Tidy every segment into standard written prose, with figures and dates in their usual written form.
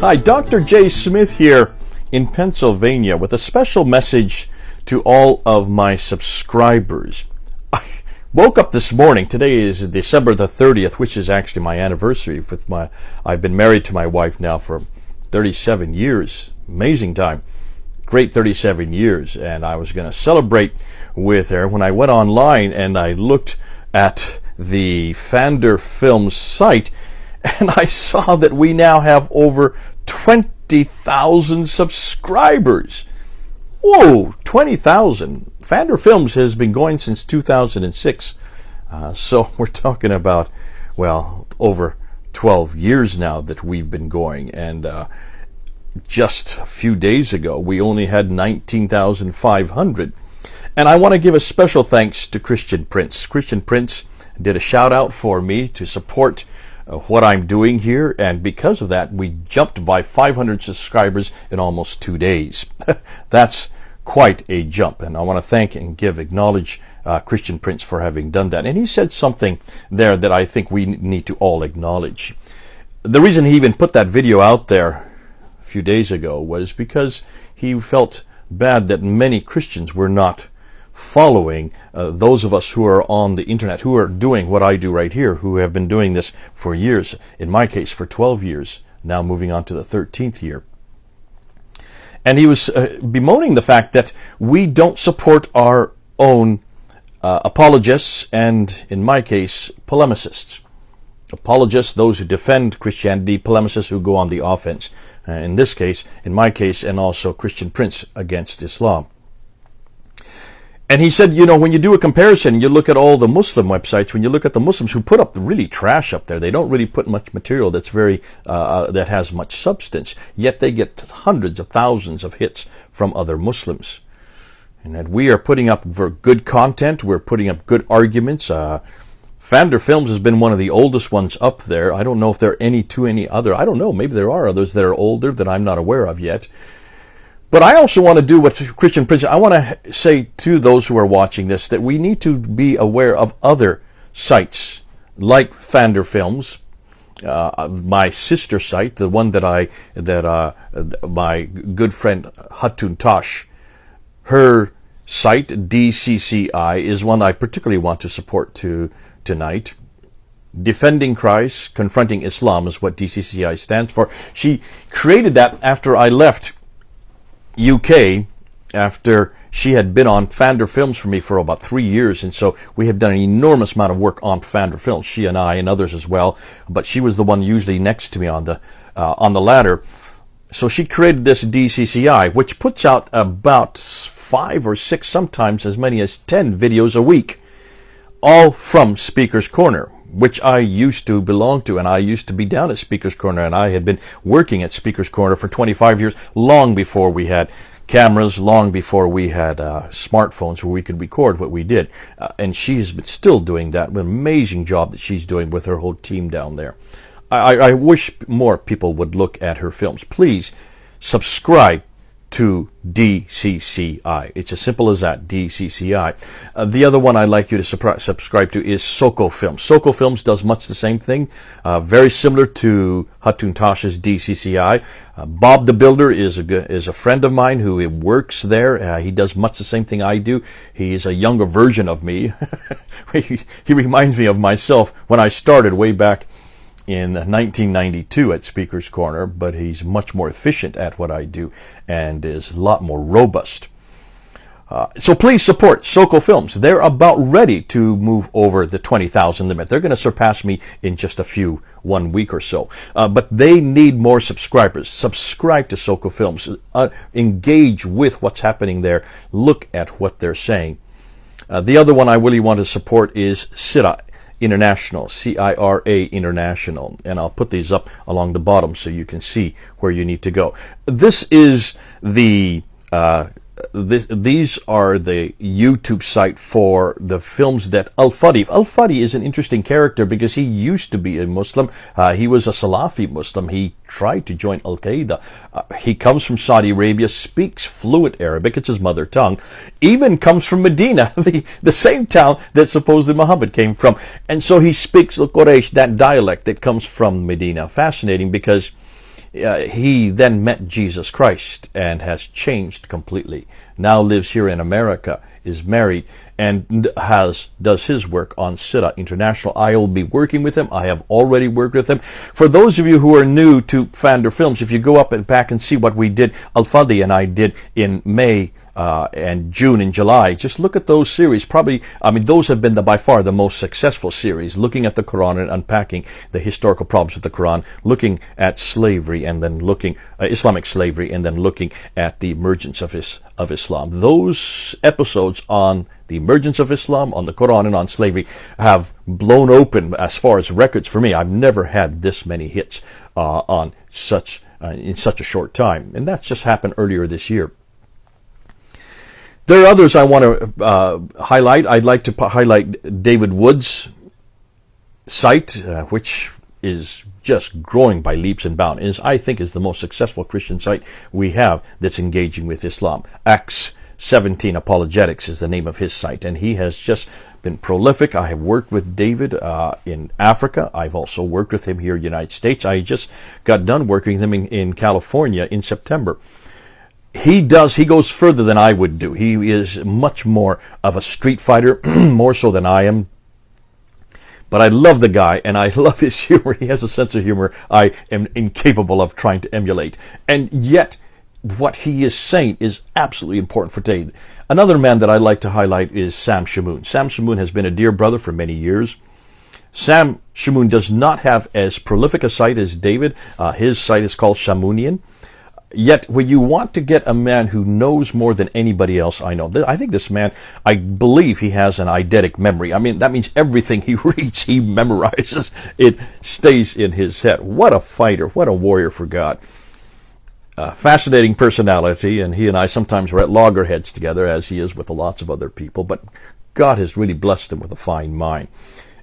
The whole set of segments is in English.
Hi, Dr. J. Smith here in Pennsylvania with a special message to all of my subscribers. I woke up this morning. Today is December the 30th, which is actually my anniversary. I've been married to my wife now for 37 years. Amazing time. Great 37 years. And I was going to celebrate with her when I went online and I looked at the Fander Films site, and I saw that we now have over 20,000 subscribers. Whoa, 20,000. Fander Films has been going since 2006. So we're talking about, well, over 12 years now that we've been going. And just a few days ago, we only had 19,500. And I want to give a special thanks to Christian Prince. Christian Prince did a shout out for me to support what I'm doing here, and because of that, we jumped by 500 subscribers in almost 2 days. That's quite a jump, and I want to thank and acknowledge Christian Prince for having done that. And he said something there that I think we need to all acknowledge. The reason he even put that video out there a few days ago was because he felt bad that many Christians were not following those of us who are on the internet, who are doing what I do right here, who have been doing this for years, in my case for 12 years, now moving on to the 13th year. And he was bemoaning the fact that we don't support our own apologists and, in my case, polemicists. Apologists, those who defend Christianity; polemicists who go on the offense. In this case, in my case, and also Christian Prince against Islam. And he said, you know, when you do a comparison, you look at all the Muslim websites, when you look at the Muslims who put up the really trash up there, they don't really put much material that's that has much substance, yet they get hundreds of thousands of hits from other Muslims. And that we are putting up good content, we're putting up good arguments. Fander Films has been one of the oldest ones up there. I don't know if there are any other. I don't know, maybe there are others that are older that I'm not aware of yet. But I also want to do what Christian Prince, I want to say to those who are watching this that we need to be aware of other sites like Fander Films, my sister site, the one that my good friend Hatun Tosh, her site DCCI is one I particularly want to support tonight. Defending Christ, Confronting Islam is what DCCI stands for. She created that after I left UK, after she had been on Fander Films for me for about 3 years, and so we have done an enormous amount of work on Fander Films, she and I and others as well, but she was the one usually next to me on the ladder. So she created this DCCI, which puts out about 5 or 6, sometimes as many as 10 videos a week, all from Speaker's Corner, which I used to belong to, and I used to be down at Speaker's Corner, and I had been working at Speaker's Corner for 25 years, long before we had cameras, long before we had smartphones where we could record what we did. And she's been still doing that, an amazing job that she's doing with her whole team down there. I wish more people would look at her films. Please subscribe to DCCI. It's as simple as that, DCCI. The other one I'd like you to subscribe to is Soco Films. Soco Films does much the same thing, very similar to Hatun Tosh's DCCI. Bob the Builder is a friend of mine who works there. He does much the same thing I do. He is a younger version of me. He reminds me of myself when I started way back in 1992 at Speaker's Corner, but he's much more efficient at what I do and is a lot more robust. So please support Soco Films. They're about ready to move over the 20,000 limit. They're going to surpass me in just 1 week or so. But they need more subscribers. Subscribe to Soco Films. Engage with what's happening there. Look at what they're saying. The other one I really want to support is CIRA International, CIRA International, and I'll put these up along the bottom so you can see where you need to go. This is the these are the YouTube site for the films that Al-Fadi. Al-Fadi is an interesting character because he used to be a Muslim. He was a Salafi Muslim. He tried to join Al-Qaeda. He comes from Saudi Arabia, speaks fluent Arabic. It's his mother tongue. Even comes from Medina, the same town that supposedly Muhammad came from. And so he speaks Quraysh, that dialect that comes from Medina. Fascinating because he then met Jesus Christ and has changed completely. Now lives here in America, is married, and does his work on Sira International. I will be working with him. I have already worked with him. For those of you who are new to Fander Films, if you go up and back and see what we did, Al-Fadi and I did in May and June and July, just look at those series. Those have been by far the most successful series, looking at the Quran and unpacking the historical problems of the Quran, looking at slavery and then looking Islamic slavery and then looking at the emergence of Islam. Those episodes on the emergence of Islam, on the Quran, and on slavery have blown open as far as records for me. I've never had this many hits in such a short time, and that's just happened earlier this year. There are others I want to highlight. I'd like to highlight David Wood's site, which is just growing by leaps and bounds. I think is the most successful Christian site we have that's engaging with Islam. Acts 17 Apologetics is the name of his site, and he has just been prolific. I have worked with David in Africa. I've also worked with him here in the United States. I just got done working with him in California in September. He goes further than I would do. He is much more of a street fighter, more so than I am. But I love the guy, and I love his humor. He has a sense of humor I am incapable of trying to emulate. And yet, what he is saying is absolutely important for today. Another man that I'd like to highlight is Sam Shamoun. Sam Shamoun has been a dear brother for many years. Sam Shamoun does not have as prolific a site as David. His site is called Shamounian. Yet, when you want to get a man who knows more than anybody else I know, I think this man, I believe he has an eidetic memory. That means everything he reads, he memorizes. It stays in his head. What a fighter. What a warrior for God. Fascinating personality, and he and I sometimes are at loggerheads together, as he is with lots of other people, but God has really blessed him with a fine mind.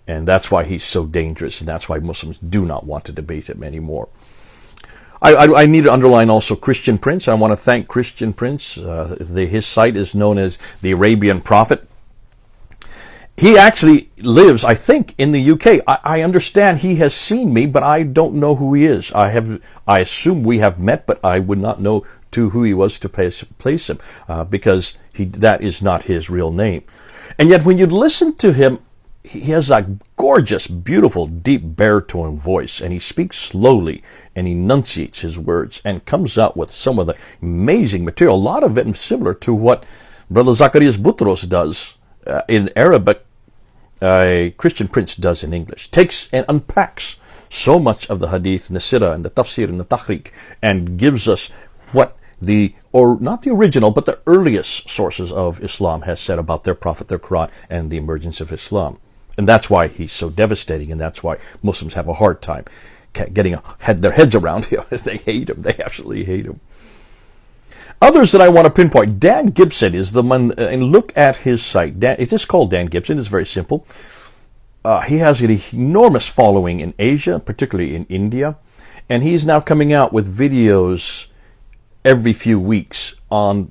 And that's why he's so dangerous, and that's why Muslims do not want to debate him anymore. I need to underline also Christian Prince. I want to thank Christian Prince. His site is known as the Arabian Prophet. He actually lives, I think, in the UK. I understand he has seen me, but I don't know who he is. I assume we have met, but I would not know who he was to place him, because that is not his real name. And yet when you listen to him, he has a gorgeous, beautiful, deep baritone voice, and he speaks slowly and enunciates his words and comes out with some of the amazing material. A lot of it similar to what Brother Zacharias Boutros does in Arabic, Christian Prince does in English. Takes and unpacks so much of the hadith and the sirah and the tafsir and the tahriq and gives us what not the original, but the earliest sources of Islam has said about their prophet, their Quran, and the emergence of Islam. And that's why he's so devastating, and that's why Muslims have a hard time getting their heads around him. They hate him. They absolutely hate him. Others that I want to pinpoint, Dan Gibson is the one, and look at his site. It is called Dan Gibson. It's very simple. He has an enormous following in Asia, particularly in India, and he's now coming out with videos every few weeks on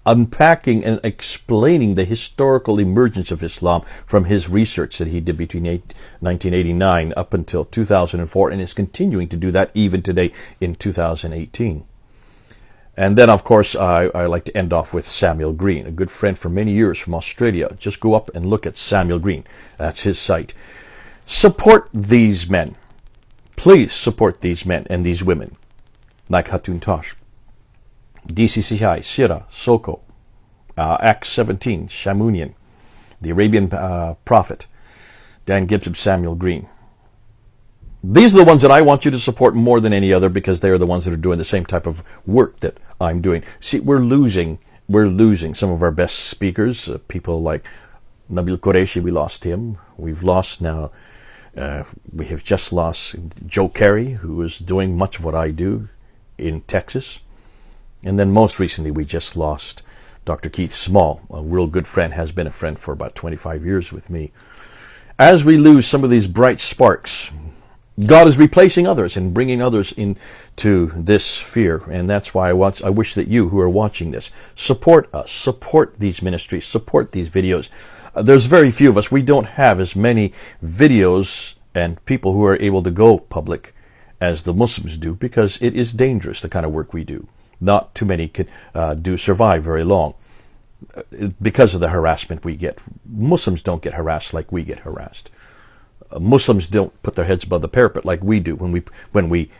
unpacking and explaining the historical emergence of Islam from his research that he did between 1989 up until 2004, and is continuing to do that even today in 2018. And then, of course, I like to end off with Samuel Green, a good friend for many years from Australia. Just go up and look at Samuel Green. That's his site. Support these men. Please support these men and these women, like Hatun Tash, DCCI, Sirah, Soco, Acts 17, Shamounian, the Arabian Prophet, Dan Gibson, Samuel Green. These are the ones that I want you to support more than any other, because they are the ones that are doing the same type of work that I'm doing. See, we're losing some of our best speakers, people like Nabil Qureshi. We lost him. We've lost now, we have just lost Joe Carey, who is doing much of what I do in Texas. And then most recently, we just lost Dr. Keith Small, a real good friend, has been a friend for about 25 years with me. As we lose some of these bright sparks, God is replacing others and bringing others into this sphere. And that's why I wish that you who are watching this, support us, support these ministries, support these videos. There's very few of us. We don't have as many videos and people who are able to go public as the Muslims do, because it is dangerous, the kind of work we do. Not too many do survive very long because of the harassment we get. Muslims don't get harassed like we get harassed. Muslims don't put their heads above the parapet like we do when we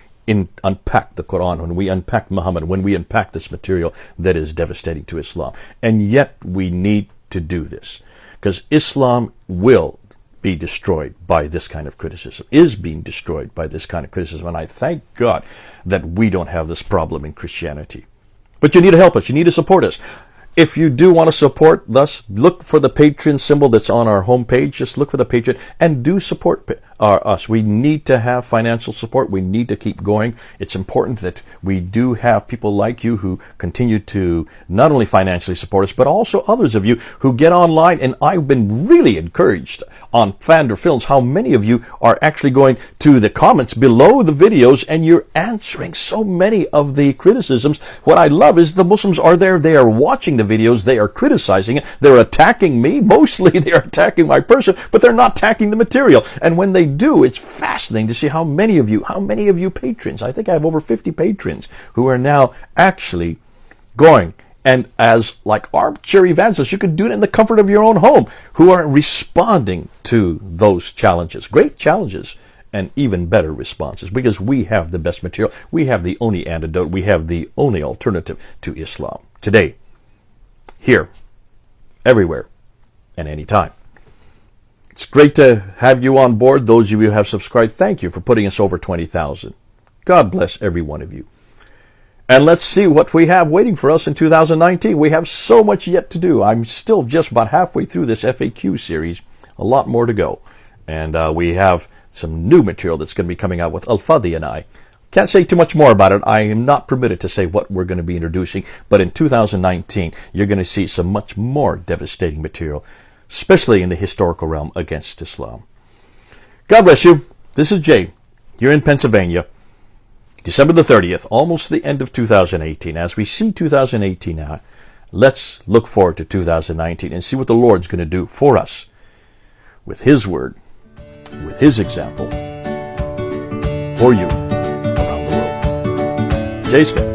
unpack the Quran, when we unpack Muhammad, when we unpack this material that is devastating to Islam. And yet we need to do this, because Islam will be destroyed by this kind of criticism, is being destroyed by this kind of criticism. And I thank God that we don't have this problem in Christianity. But you need to help us. You need to support us. If you do want to support us, look for the Patreon symbol that's on our homepage. Just look for the Patreon and do support us. We need to have financial support. We need to keep going. It's important that we do have people like you who continue to not only financially support us, but also others of you who get online. And I've been really encouraged on Fander Films how many of you are actually going to the comments below the videos and you're answering so many of the criticisms. What I love is the Muslims are there. They are watching the videos. They are criticizing it. They're attacking me. Mostly they're attacking my person, but they're not attacking the material. And when they do, it's fascinating to see how many of you patrons, I think I have over 50 patrons who are now actually going and as like armchair evangelists, you can do it in the comfort of your own home, who are responding to those challenges, great challenges, and even better responses, because we have the best material. We have the only antidote. We have the only alternative to Islam today, here, everywhere, and anytime. It's great to have you on board. Those of you who have subscribed, thank you for putting us over 20,000. God bless every one of you. And let's see what we have waiting for us in 2019. We have so much yet to do. I'm still just about halfway through this FAQ series. A lot more to go. And we have some new material that's going to be coming out with Al-Fadi and I. Can't say too much more about it. I am not permitted to say what we're going to be introducing. But in 2019, you're going to see some much more devastating material, especially in the historical realm against Islam. God bless you. This is Jay, here in Pennsylvania. December the 30th, almost the end of 2018. As we see 2018 now, let's look forward to 2019 and see what the Lord's going to do for us with His Word, with His example, for you around the world. Jay Smith.